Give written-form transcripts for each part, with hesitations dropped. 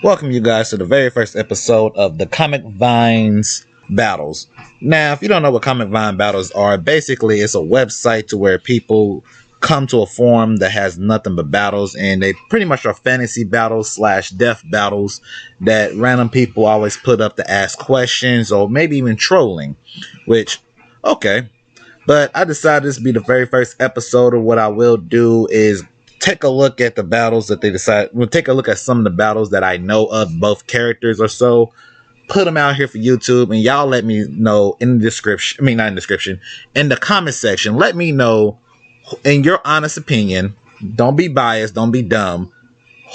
Welcome you guys to the very first episode of the Comic Vines Battles. Now, if you don't know what Comic Vine Battles are, basically it's a website to where people come to a forum that has nothing but battles, and they pretty much are fantasy battles slash death battles that random people always put up to ask questions or maybe even trolling, which, okay. But I decided this to be the very first episode of what I will do is take a look at the battles that they decide. We'll take a look at some of the battles that I know of both characters or so. Put them out here for YouTube, and y'all let me know in the description. I mean, not in the description, in the comment section. Let me know, in your honest opinion. Don't be biased. Don't be dumb.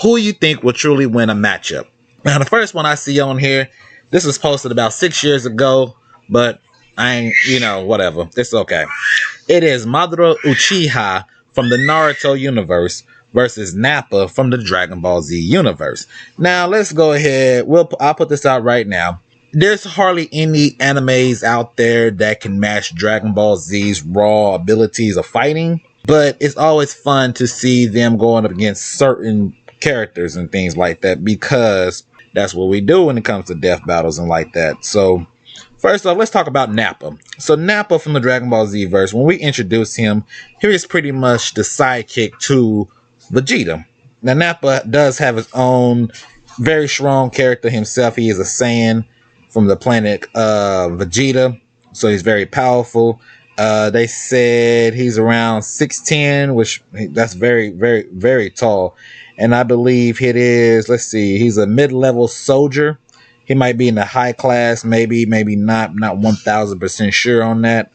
Who you think will truly win a matchup? Now, the first one I see on here, this was posted about 6 years ago, but I ain't, whatever. It's okay. It is Madara Uchiha from the Naruto universe versus Nappa from the Dragon Ball Z universe. Now, let's go ahead. I'll put this out right now. There's hardly any animes out there that can match Dragon Ball Z's raw abilities of fighting, but it's always fun to see them going up against certain characters and things like that, because that's what we do when it comes to death battles and like that. So first off, let's talk about Nappa. So Nappa from the Dragon Ball Z verse, when we introduce him, he is pretty much the sidekick to Vegeta. Now Nappa does have his own very strong character himself. He is a Saiyan from the planet Vegeta, so he's very powerful. They said he's around 6'10", which that's very, very, very tall. And I believe it is, let's see, he's a mid-level soldier. He might be in the high class, maybe not 1000% sure on that.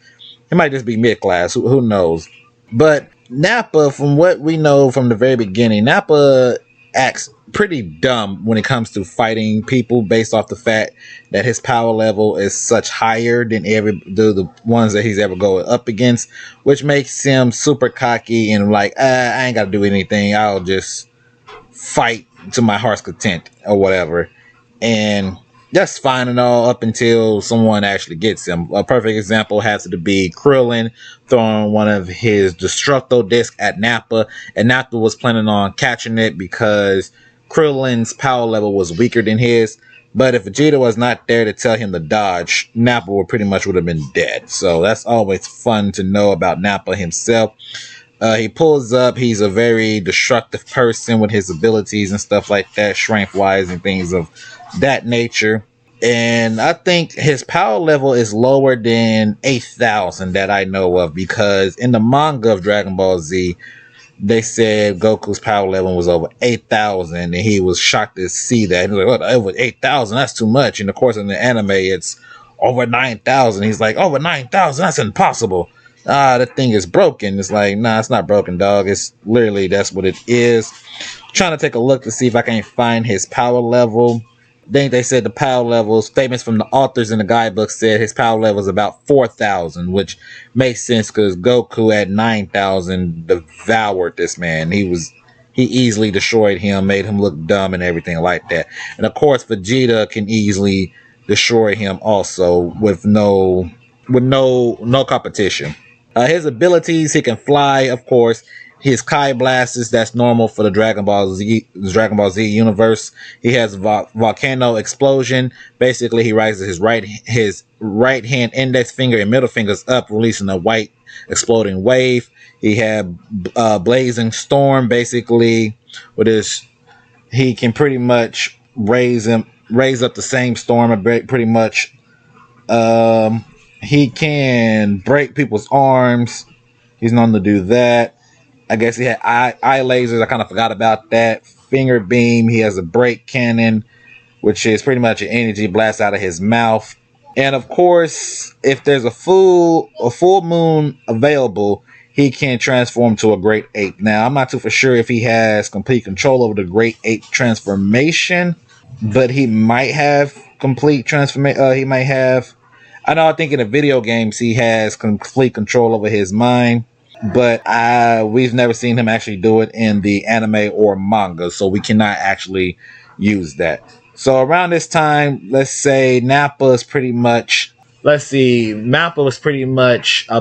He might just be mid-class, who knows. But Nappa, from what we know from the very beginning, Nappa acts pretty dumb when it comes to fighting people, based off the fact that his power level is such higher than the ones that he's ever going up against, which makes him super cocky and like, I ain't got to do anything. I'll just fight to my heart's content or whatever. And that's fine and all up until someone actually gets him. A perfect example has to be Krillin throwing one of his Destructo discs at Nappa, and Nappa was planning on catching it because Krillin's power level was weaker than his. But if Vegeta was not there to tell him to dodge, Nappa would have been dead. So that's always fun to know about Nappa himself. He pulls up. He's a very destructive person with his abilities and stuff like that, strength-wise and things of that nature. And I think his power level is lower than 8,000 that I know of, because in the manga of Dragon Ball Z, they said Goku's power level was over 8,000, and he was shocked to see that. He was like, "What? Over 8,000? That's too much." And of course, in the anime, it's over 9,000. He's like, "Over 9,000? That's impossible. The thing is broken." It's like, nah, it's not broken, dog. It's literally, that's what it is. Trying to take a look to see if I can find his power level. Then they said the power level statements from the authors in the guidebook said his power level is about 4,000, which makes sense because Goku at 9,000 devoured this man. He easily destroyed him, made him look dumb and everything like that. And of course, Vegeta can easily destroy him also with no competition. His abilities, he can fly, of course. His Kai blasters, that's normal for the Dragon Ball Z universe. He has volcano explosion. Basically, he raises his right hand index finger and middle fingers up, releasing a white exploding wave. He had blazing storm. Basically, he can pretty much raise up the same storm. Pretty much, he can break people's arms. He's known to do that. I guess he had eye lasers. I kind of forgot about that. Finger beam. He has a break cannon, which is pretty much an energy blast out of his mouth. And of course, if there's a full moon available, he can transform to a Great Ape. Now, I'm not too for sure if he has complete control over the Great Ape transformation, but he might have complete transformation. I think in the video games he has complete control over his mind. But we've never seen him actually do it in the anime or manga, so we cannot actually use that. So around this time, let's say Nappa was pretty much a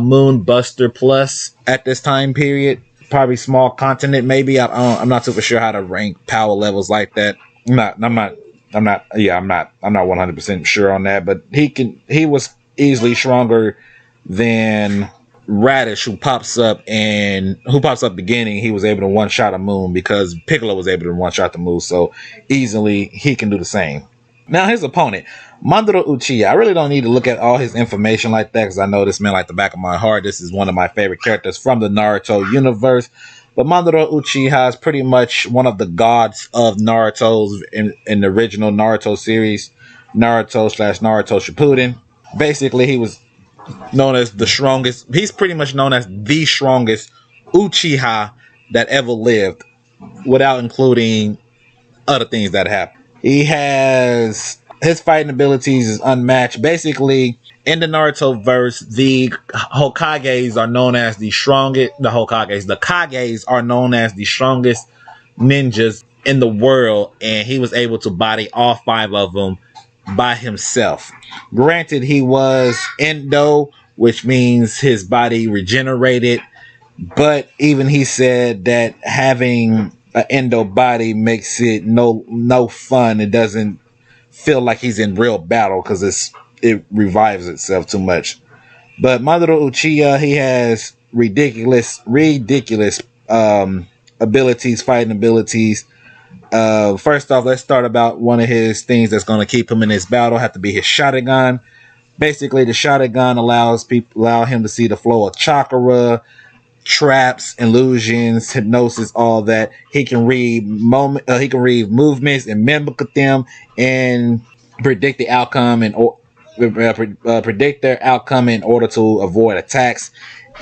Moon Buster Plus at this time period. Probably small continent, maybe. I'm not super sure how to rank power levels like that. I'm not 100% sure on that, but he was easily stronger than Radish, who pops up beginning. He was able to one shot a moon because Piccolo was able to one shot the moon, so easily he can do the same. Now his opponent, Madara Uchiha. I really don't need to look at all his information like that because I know this man like the back of my heart. This is one of my favorite characters from the Naruto universe. But Madara Uchiha is pretty much one of the gods of Naruto's in the original Naruto series, Naruto/Naruto Shippuden. Basically, he was known as the strongest. He's pretty much known as the strongest Uchiha that ever lived, without including other things that happened. He has his fighting abilities is unmatched. Basically, in the Naruto verse, the Hokages are known as the strongest. The Kages are known as the strongest ninjas in the world, and he was able to body all five of them by himself. Granted, he was Endo, which means his body regenerated, but even he said that having an Endo body makes it no fun. It doesn't feel like he's in real battle because it revives itself too much. But Madara Uchiha, he has ridiculous abilities, fighting abilities. First off, let's start about one of his things that's going to keep him in his battle. Have to be his Sharingan. Basically, the Sharingan allow him to see the flow of chakra, traps, illusions, hypnosis, all that. He can read movements and mimic them and predict the outcome predict their outcome in order to avoid attacks.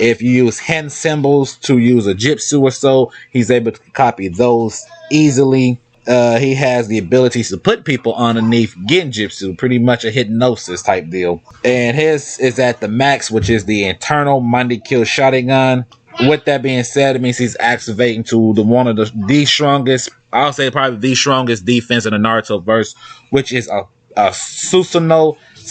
If you use hand symbols to use a jutsu or so, he's able to copy those easily. He has the abilities to put people underneath genjutsu, pretty much a hypnosis type deal. And his is at the max, which is the internal Monday Kill Sharingan. With that being said, it means he's activating to one of the strongest, I'll say probably the strongest defense in the Naruto verse, which is a Susanoo /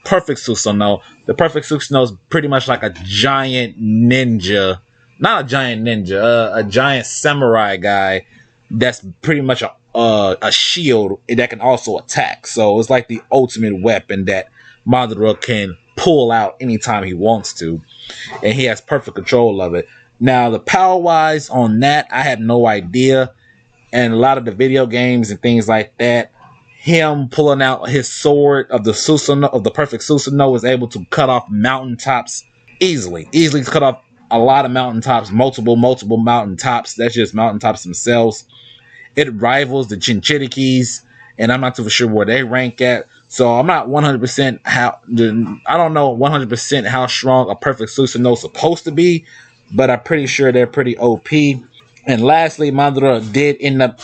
perfect Susanoo. The perfect Susanoo is pretty much like a giant ninja, not a giant ninja, a giant samurai guy that's pretty much a shield that can also attack. So it's like the ultimate weapon that Madara can pull out anytime he wants to, and he has perfect control of it. Now, the power wise on that, I have no idea. And a lot of the video games and things like that, him pulling out his sword of the Susanoo, of the perfect Susanoo, was able to cut off mountaintops easily cut off a lot of mountaintops, multiple mountaintops. That's just mountaintops themselves. It rivals the Chinchirikis, and I'm not too sure where they rank at. So I'm not 100% I don't know 100% how strong a perfect Susanoo is supposed to be, but I'm pretty sure they're pretty OP. And lastly, Madara did end up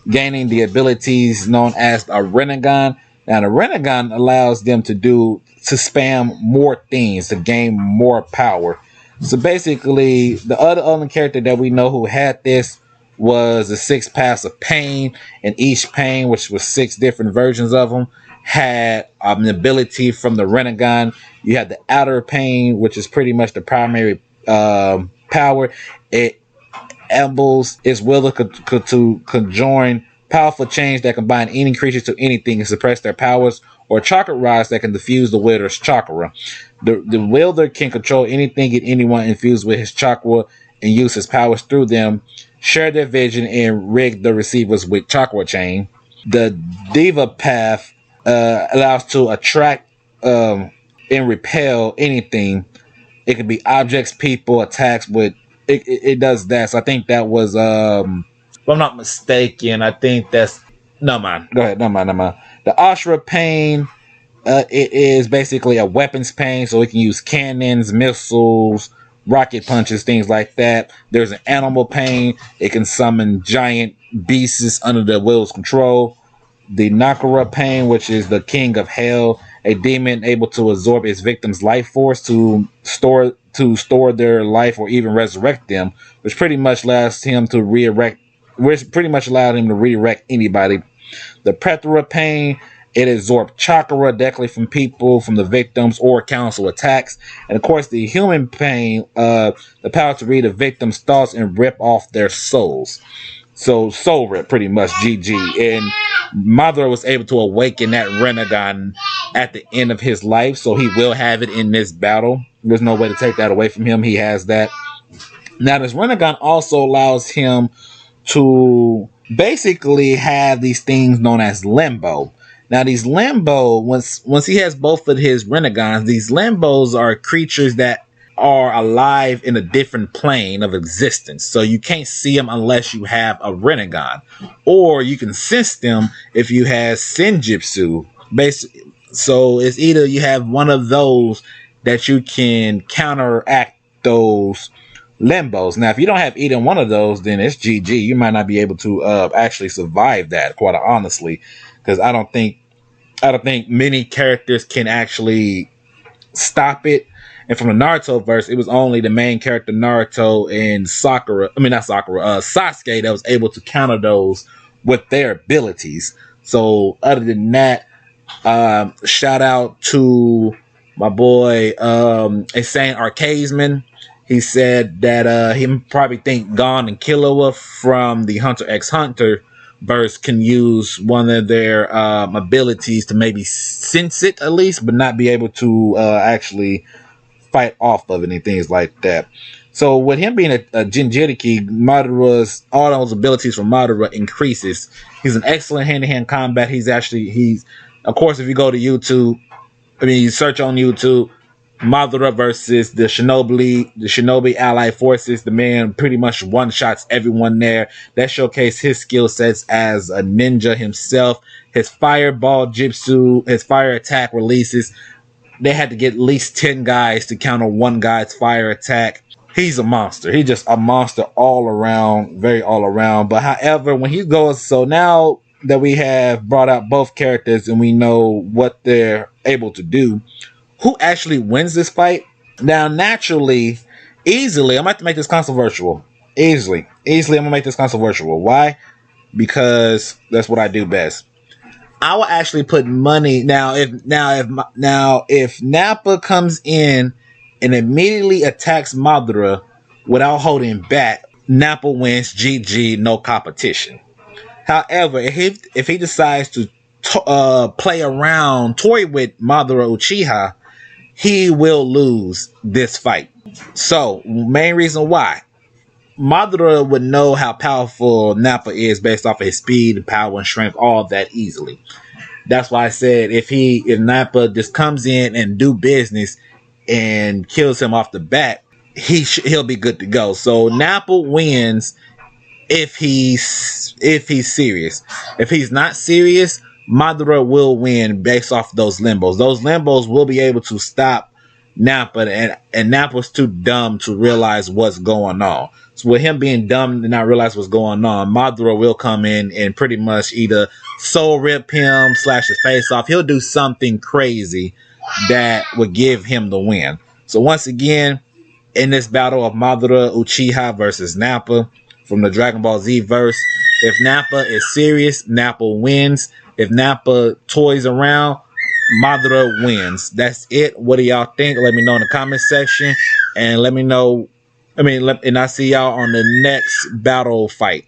gaining the abilities known as a Rinnegan. Now, the Rinnegan allows them to spam more things, to gain more power. So basically, the other character that we know who had this was the 6 paths of pain, and each pain, which was 6 different versions of them, had an ability from the Rinnegan. You had the outer pain, which is pretty much the primary power. It enables its will to conjoin powerful chains that combine any creature to anything and suppress their powers, or chakra rods that can diffuse the wielder's chakra. The wielder can control anything and anyone infused with his chakra and use his powers through them, share their vision, and rig the receivers with chakra chain. The Diva Path allows to attract and repel anything. It could be objects, people, attacks, but it does that. So I think that was, if I'm not mistaken, I think that's, no mind. Go ahead, no mind. The Ashra Pain, it is basically a weapons pain, so it can use cannons, missiles, rocket punches, things like that. There's an animal pain. It can summon giant beasts under the will's control. The Nakara Pain, which is the king of hell, a demon able to absorb its victim's life force to store their life or even resurrect them, which pretty much allowed him to redirect anybody. The Plethora Pain, it absorbs chakra directly from people, from the victims, or counsel attacks. And of course, the Human Pain, the power to read a victim's thoughts and rip off their souls. So Soul Rip pretty much GG. And Madara was able to awaken that Rinnegan at the end of his life, so he will have it in this battle. There's no way to take that away from him. He has that. Now this Rinnegan also allows him to basically have these things known as limbo. Now these limbo, once he has both of his Rennegans, these limbos are creatures that are alive in a different plane of existence. So you can't see them unless you have a Rinnegan. Or you can sense them if you have Senjutsu. So it's either you have one of those that you can counteract those limbos. Now, if you don't have either one of those, then it's GG. You might not be able to actually survive that, quite honestly, because I don't think many characters can actually stop it. And from the Naruto verse, it was only the main character Naruto and Sasuke that was able to counter those with their abilities. So other than that, shout out to my boy Insane Arcadesman. He said that he probably think Gon and Killua from the Hunter x Hunter verse can use one of their abilities to maybe sense it at least, but not be able to actually fight off of it and things like that. So with him being a Jinchuriki, Madara's all those abilities from Madara increases. He's an excellent hand-to-hand combat. He's of course, if you go to YouTube, you search on YouTube, Madara versus the Shinobi Allied Forces, the man pretty much one-shots everyone there. That showcased his skill sets as a ninja himself. His fireball jutsu, his fire attack releases. They had to get at least 10 guys to counter one guy's fire attack. He's a monster. He's just a monster all around, very all around. But however, when he goes, so now that we have brought out both characters and we know what they're able to do, who actually wins this fight? Now, naturally, easily, I'm going to have to make this controversial. Easily, I'm going to make this controversial. Why? Because that's what I do best. I will actually put money if Nappa comes in and immediately attacks Madara without holding back, Nappa wins GG, no competition. However, if he decides to play around, toy with Madara Uchiha, he will lose this fight. So, main reason why. Madara would know how powerful Nappa is based off of his speed, power, and strength, all that easily. That's why I said if Nappa just comes in and do business and kills him off the bat, he'll be good to go. So Nappa wins if he's serious. If he's not serious, Madara will win based off those limbos. Those limbos will be able to stop Nappa, and Nappa's too dumb to realize what's going on. So with him being dumb to not realize what's going on, Madara will come in and pretty much either soul rip him, slash his face off. He'll do something crazy that would give him the win. So once again, in this battle of Madara Uchiha versus Nappa from the Dragon Ball Z verse, if Nappa is serious, Nappa wins. If Nappa toys around, Madara wins. That's it. What do y'all think? Let me know in the comment section. And let me know. And I'll see y'all on the next battle fight.